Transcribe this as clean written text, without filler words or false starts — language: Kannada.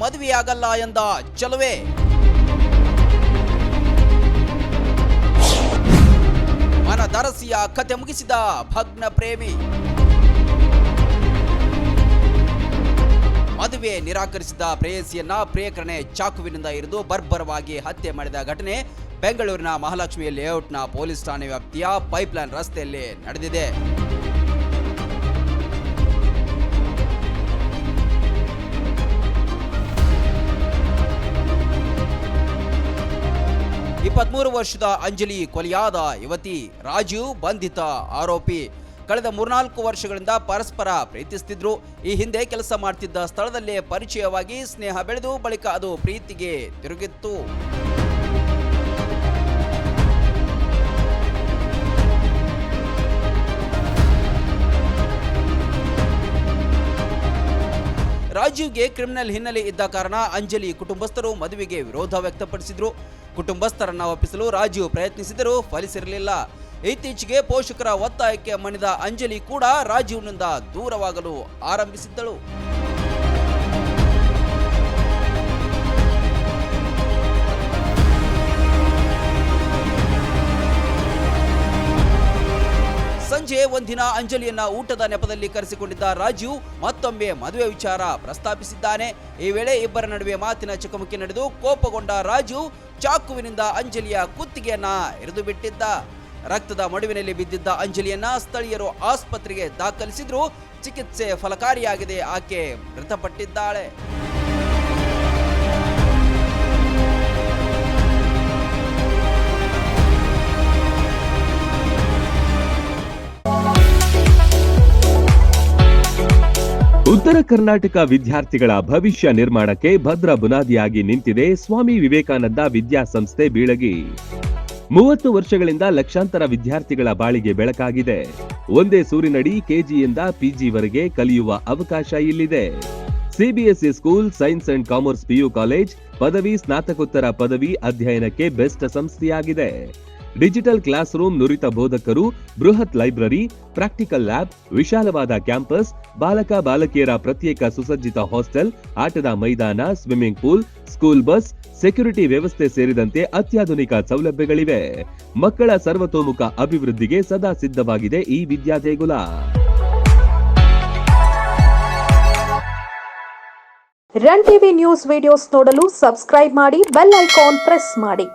ಮದುವೆಯಾಗಲ್ಲ ಎಂದ ಚಲುವೆ. ಮನದರಸಿಯ ಕತೆ ಮುಗಿಸಿದ ಭಗ್ನ ಪ್ರೇಮಿ. ಮದುವೆ ನಿರಾಕರಿಸಿದ ಪ್ರೇಯಸಿಯನ್ನ ಪ್ರಿಯಕರಣೆ ಚಾಕುವಿನಿಂದ ಇರಿದು ಬರ್ಬರವಾಗಿ ಹತ್ಯೆ ಮಾಡಿದ ಘಟನೆ ಬೆಂಗಳೂರಿನ ಮಹಾಲಕ್ಷ್ಮಿ ಲೇಔಟ್ನ ಪೊಲೀಸ್ ಠಾಣೆ ವ್ಯಾಪ್ತಿಯ ಪೈಪ್ಲೈನ್ ರಸ್ತೆಯಲ್ಲಿ ನಡೆದಿದೆ. ಇಪ್ಪತ್ಮೂರು ವರ್ಷದ ಅಂಜಲಿ ಕೊಲೆಯಾದ ಯುವತಿ, ರಾಜು ಬಂಧಿತ ಆರೋಪಿ. ಕಳೆದ 3-4 ವರ್ಷಗಳಿಂದ ಪರಸ್ಪರ ಪ್ರೀತಿಸುತ್ತಿದ್ರು. ಈ ಹಿಂದೆ ಕೆಲಸ ಮಾಡ್ತಿದ್ದ ಸ್ಥಳದಲ್ಲೇ ಪರಿಚಯವಾಗಿ ಸ್ನೇಹ ಬೆಳೆದು ಬಳಿಕ ಅದು ಪ್ರೀತಿಗೆ ತಿರುಗಿತ್ತು. ರಾಜೀವ್ಗೆ ಕ್ರಿಮಿನಲ್ ಹಿನ್ನೆಲೆ ಇದ್ದ ಕಾರಣ ಅಂಜಲಿ ಕುಟುಂಬಸ್ಥರು ಮದುವೆಗೆ ವಿರೋಧ ವ್ಯಕ್ತಪಡಿಸಿದ್ರು. ಕುಟುಂಬಸ್ಥರನ್ನ ಒಪ್ಪಿಸಲು ರಾಜೀವ್ ಪ್ರಯತ್ನಿಸಿದರೂ ಫಲಿಸಿರಲಿಲ್ಲ. ಇತ್ತೀಚೆಗೆ ಪೋಷಕರ ಒತ್ತಾಯಕ್ಕೆ ಮಣಿದ ಅಂಜಲಿ ಕೂಡ ರಾಜೀವ್ನಿಂದ ದೂರವಾಗಲು ಆರಂಭಿಸಿದ್ದಳು. ಸಂಜೆ ಒಂದಿನ ಅಂಜಲಿಯನ್ನ ಊಟದ ನೆಪದಲ್ಲಿ ಕರೆಸಿಕೊಂಡಿದ್ದ ರಾಜೀವ್ ಮತ್ತೊಮ್ಮೆ ಮದುವೆ ವಿಚಾರ ಪ್ರಸ್ತಾಪಿಸಿದ್ದಾನೆ. ಈ ವೇಳೆ ಇಬ್ಬರ ನಡುವೆ ಮಾತಿನ ಚಕಮಕಿ ನಡೆದು ಕೋಪಗೊಂಡ ರಾಜೀವ್ ಚಾಕುವಿನಿಂದ ಅಂಜಲಿಯ ಕುತ್ತಿಗೆಯನ್ನ ಎರಿದು ಬಿಟ್ಟಿದ್ದ. ರಕ್ತದ ಮಡುವಿನಲ್ಲಿ ಬಿದ್ದಿದ್ದ ಅಂಜಲಿಯನ್ನ ಸ್ಥಳೀಯರು ಆಸ್ಪತ್ರೆಗೆ ದಾಖಲಿಸಿದ್ರು. ಚಿಕಿತ್ಸೆ ಫಲಕಾರಿಯಾಗಿದೆ, ಆಕೆ ಮೃತಪಟ್ಟಿದ್ದಾಳೆ. ಉತ್ತರ ಕರ್ನಾಟಕ ವಿದ್ಯಾರ್ಥಿಗಳ ಭವಿಷ್ಯ ನಿರ್ಮಾಣಕ್ಕೆ ಭದ್ರ ಬುನಾದಿಯಾಗಿ ನಿಂತಿದೆ ಸ್ವಾಮಿ ವಿವೇಕಾನಂದ ವಿದ್ಯಾಸಂಸ್ಥೆ ಬೀಳಗಿ. 30 ವರ್ಷಗಳಿಂದ ಲಕ್ಷಾಂತರ ವಿದ್ಯಾರ್ಥಿಗಳ ಬಾಳಿಗೆ ಬೆಳಕಾಗಿದೆ. ಒಂದೇ ಸೂರಿನಡಿ ಕೆಜಿಯಿಂದ ಪಿಜಿವರೆಗೆ ಕಲಿಯುವ ಅವಕಾಶ ಇಲ್ಲಿದೆ. CBSE school, science and commerce PU college, ಪದವಿ, ಸ್ನಾತಕೋತ್ತರ ಪದವಿ ಅಧ್ಯಯನಕ್ಕೆ ಬೆಸ್ಟ್ ಸಂಸ್ಥೆಯಾಗಿದೆ. ಡಿಜಿಟಲ್ ಕ್ಲಾಸ್ ರೂಮ್, ನುರಿತ ಬೋಧಕರು, ಬೃಹತ್ ಲೈಬ್ರರಿ, ಪ್ರಾಕ್ಟಿಕಲ್ ಲ್ಯಾಬ್, ವಿಶಾಲವಾದ ಕ್ಯಾಂಪಸ್, ಬಾಲಕ ಬಾಲಕಿಯರ ಪ್ರತ್ಯೇಕ ಸುಸಜ್ಜಿತ ಹಾಸ್ಟೆಲ್, ಆಟದ ಮೈದಾನ, swimming pool, school bus, security ವ್ಯವಸ್ಥೆ ಸೇರಿದಂತೆ ಅತ್ಯಾಧುನಿಕ ಸೌಲಭ್ಯಗಳಿವೆ. ಮಕ್ಕಳ ಸರ್ವತೋಮುಖ ಅಭಿವೃದ್ಧಿಗೆ ಸದಾ ಸಿದ್ಧವಾಗಿದೆ ಈ ವಿದ್ಯಾದೇಗುಲ. ರನ್ ಟಿವಿ ನ್ಯೂಸ್ ವಿಡಿಯೋಸ್ ನೋಡಲು ಸಬ್ಸ್ಕ್ರೈಬ್ ಮಾಡಿ, ಬೆಲ್ ಐಕಾನ್ ಪ್ರೆಸ್ ಮಾಡಿ.